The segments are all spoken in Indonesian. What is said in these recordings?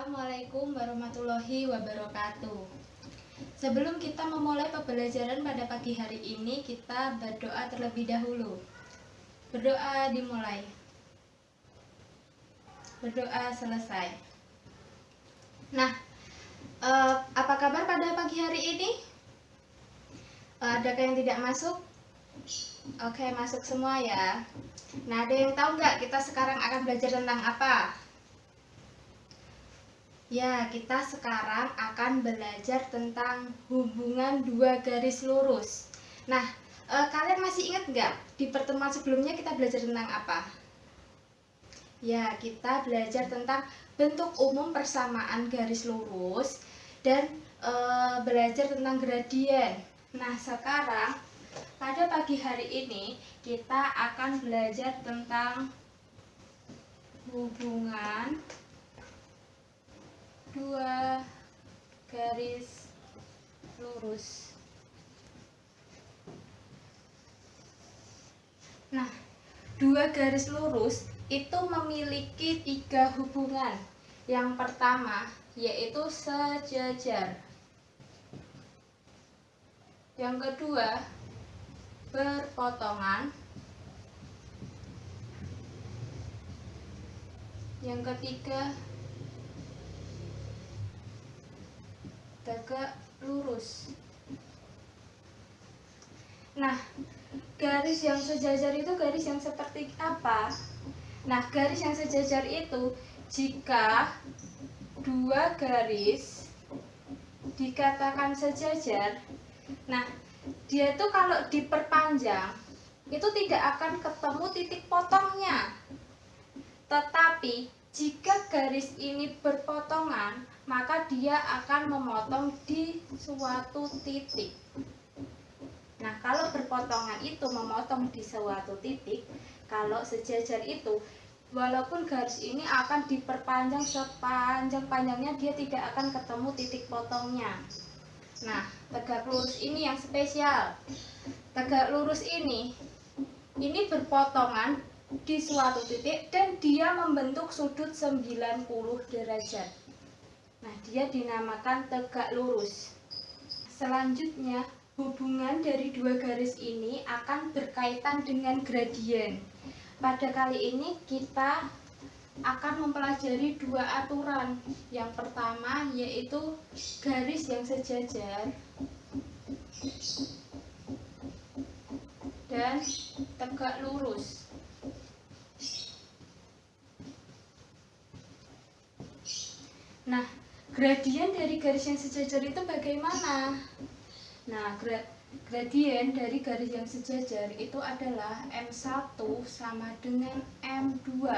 Assalamualaikum warahmatullahi wabarakatuh. Sebelum kita memulai pembelajaran pada pagi hari ini, kita berdoa terlebih dahulu. Berdoa dimulai. Berdoa selesai. Nah, apa kabar pada pagi hari ini? Adakah yang tidak masuk? Oke, masuk semua ya. Nah, ada yang tahu nggak kita sekarang akan belajar tentang apa? Ya, kita sekarang akan belajar tentang hubungan dua garis lurus. Nah, kalian masih ingat nggak di pertemuan sebelumnya kita belajar tentang apa? Ya, kita belajar tentang bentuk umum persamaan garis lurus dan belajar tentang gradien. Nah, sekarang pada pagi hari ini kita akan belajar tentang hubungan dua garis lurus. Nah, dua garis lurus itu memiliki tiga hubungan. Yang pertama yaitu sejajar. Yang kedua berpotongan. Yang ketiga tegak lurus. Nah, garis yang sejajar itu garis yang seperti apa? Nah, garis yang sejajar itu jika dua garis dikatakan sejajar, nah dia itu kalau diperpanjang itu tidak akan ketemu titik potongnya. Tetapi jika garis ini berpotongan, maka dia akan memotong di suatu titik. Nah, kalau berpotongan itu memotong di suatu titik, kalau sejajar itu walaupun garis ini akan diperpanjang sepanjang-panjangnya, dia tidak akan ketemu titik potongnya. Nah, tegak lurus ini yang spesial. Tegak lurus ini berpotongan di suatu titik dan dia membentuk sudut 90 derajat. Nah, dia dinamakan tegak lurus. Selanjutnya, hubungan dari dua garis ini akan berkaitan dengan gradien. Pada kali ini kita akan mempelajari dua aturan. Yang pertama yaitu garis yang sejajar dan tegak lurus. Nah, gradien dari garis yang sejajar itu bagaimana? Nah, gradien dari garis yang sejajar itu adalah M1 sama dengan M2.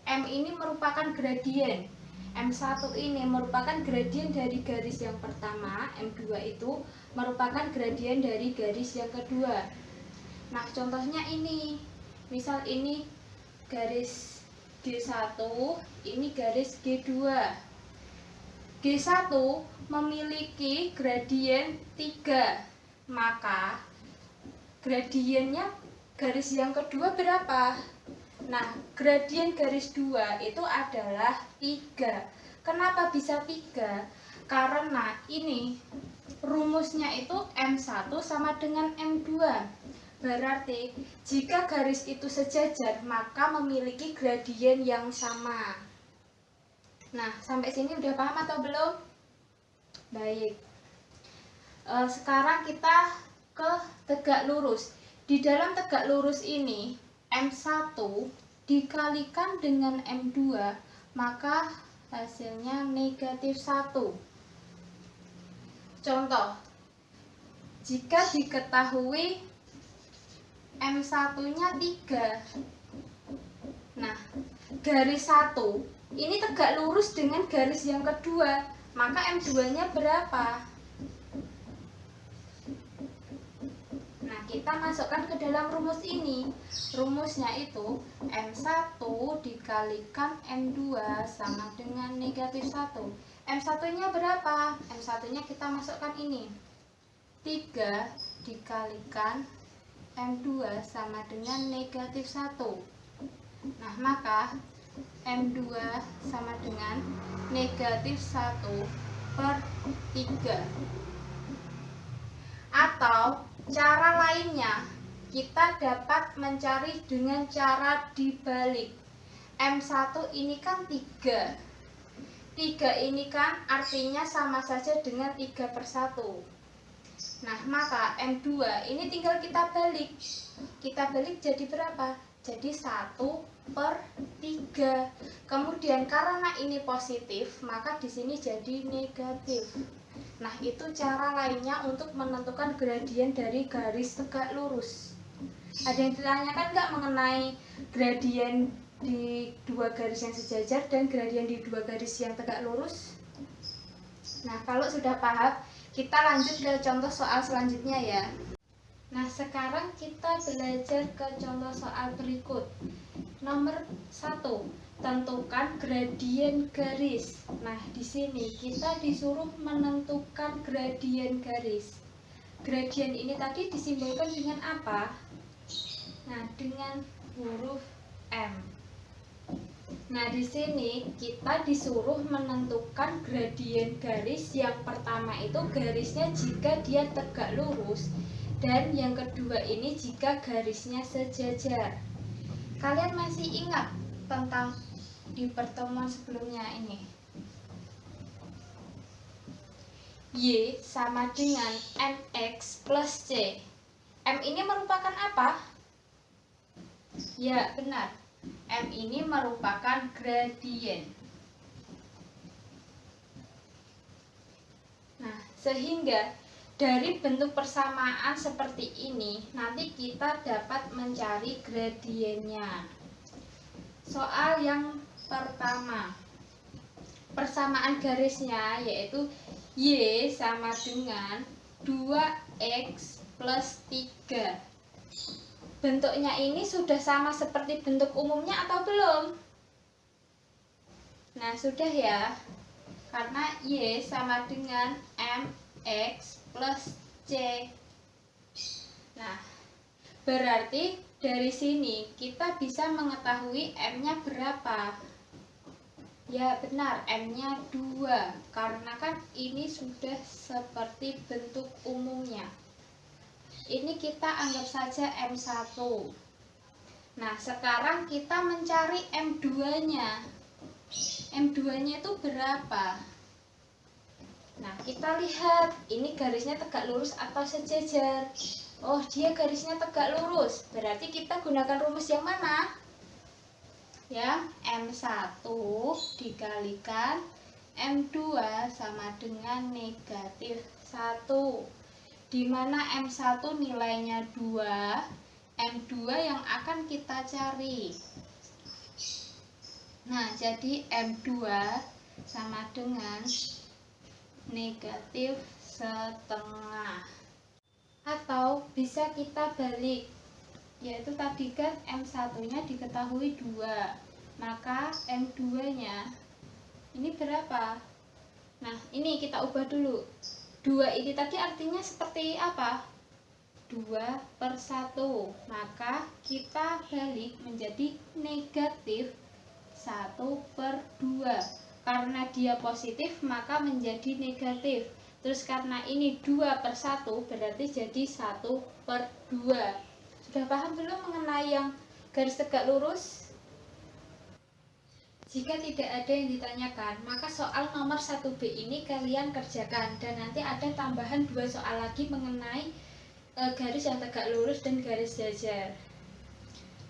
M ini merupakan gradien. M1 ini merupakan gradien dari garis yang pertama, M2 itu merupakan gradien dari garis yang kedua. Nah, contohnya ini. Misal ini garis G1, ini garis G2. G1 memiliki gradien 3, maka gradiennya garis yang kedua berapa? Nah, gradien garis 2 itu adalah 3. Kenapa bisa 3? Karena ini rumusnya itu M1 sama dengan M2. Berarti jika garis itu sejajar, maka memiliki gradien yang sama. Nah, sampai sini udah paham atau belum? Baik. Sekarang kita ke tegak lurus. Di dalam tegak lurus ini, M1 dikalikan dengan M2, maka hasilnya negatif 1. Contoh, jika diketahui M1-nya 3. Nah, garis 1 ini tegak lurus dengan garis yang kedua, maka M2-nya berapa? Nah, kita masukkan ke dalam rumus ini. Rumusnya itu M1 dikalikan M2 sama dengan negatif 1. M1-nya berapa? M1-nya kita masukkan ini. 3 dikalikan M2 sama dengan negatif 1. Nah, maka M2 sama dengan negatif 1/3. Atau cara lainnya, kita dapat mencari dengan cara dibalik. M1 ini kan 3. 3 ini kan artinya sama saja dengan 3/1. Nah, maka M2 ini tinggal kita balik. Kita balik jadi berapa? Jadi 1/3. Kemudian karena ini positif, maka di sini jadi negatif. Nah, itu cara lainnya untuk menentukan gradien dari garis tegak lurus. Ada yang ditanyakan nggak mengenai gradien di dua garis yang sejajar dan gradien di dua garis yang tegak lurus? Nah, kalau sudah paham, kita lanjut ke contoh soal selanjutnya ya. Nah, sekarang kita belajar ke contoh soal berikut. Nomor 1, tentukan gradien garis. Nah, di sini kita disuruh menentukan gradien garis. Gradien ini tadi disimbolkan dengan apa? Nah, dengan huruf M. Nah, di sini kita disuruh menentukan gradien garis. Yang pertama itu garisnya jika dia tegak lurus, dan yang kedua ini jika garisnya sejajar. Kalian masih ingat tentang di pertemuan sebelumnya ini? Y sama dengan MX plus C. M ini merupakan apa? Ya, benar. M ini merupakan gradien. Nah, sehingga dari bentuk persamaan seperti ini, nanti kita dapat mencari gradiennya. Soal yang pertama, persamaan garisnya yaitu Y sama dengan 2X plus 3. Bentuknya ini sudah sama seperti bentuk umumnya atau belum? Nah, sudah ya, karena Y sama dengan MX plus C. Nah, berarti dari sini kita bisa mengetahui M-nya berapa. Ya benar, M-nya 2. Karena kan ini sudah seperti bentuk umumnya. Ini kita anggap saja M1. Nah, sekarang kita mencari M2-nya. M2-nya itu berapa? Nah, kita lihat, ini garisnya tegak lurus atau sejajar? Oh, dia garisnya tegak lurus. Berarti kita gunakan rumus yang mana? Yang M1 dikalikan M2 sama dengan negatif 1. Di mana M1 nilainya 2, M2 yang akan kita cari. Nah, jadi M2 sama dengan negatif setengah. Atau bisa kita balik, yaitu tadi kan M1 nya diketahui 2, maka M2 nya ini berapa? Nah, ini kita ubah dulu. 2 ini tadi artinya seperti apa? 2/1, maka kita balik menjadi negatif 1/2. Karena dia positif maka menjadi negatif. Terus karena ini 2/1 berarti jadi 1/2. Sudah paham belum mengenai yang garis tegak lurus? Jika tidak ada yang ditanyakan, maka soal nomor 1B ini kalian kerjakan. Dan nanti ada tambahan 2 soal lagi mengenai garis yang tegak lurus dan garis jajar.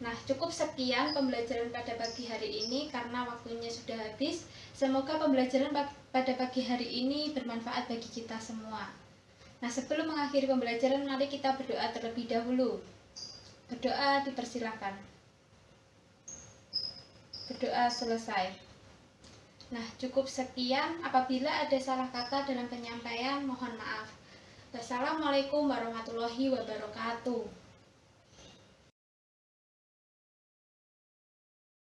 Nah, cukup sekian pembelajaran pada pagi hari ini karena waktunya sudah habis. Semoga pembelajaran pada pagi hari ini bermanfaat bagi kita semua. Nah, sebelum mengakhiri pembelajaran, mari kita berdoa terlebih dahulu. Berdoa dipersilakan. Berdoa selesai. Nah, cukup sekian. Apabila ada salah kata dalam penyampaian, mohon maaf. Wassalamualaikum warahmatullahi wabarakatuh.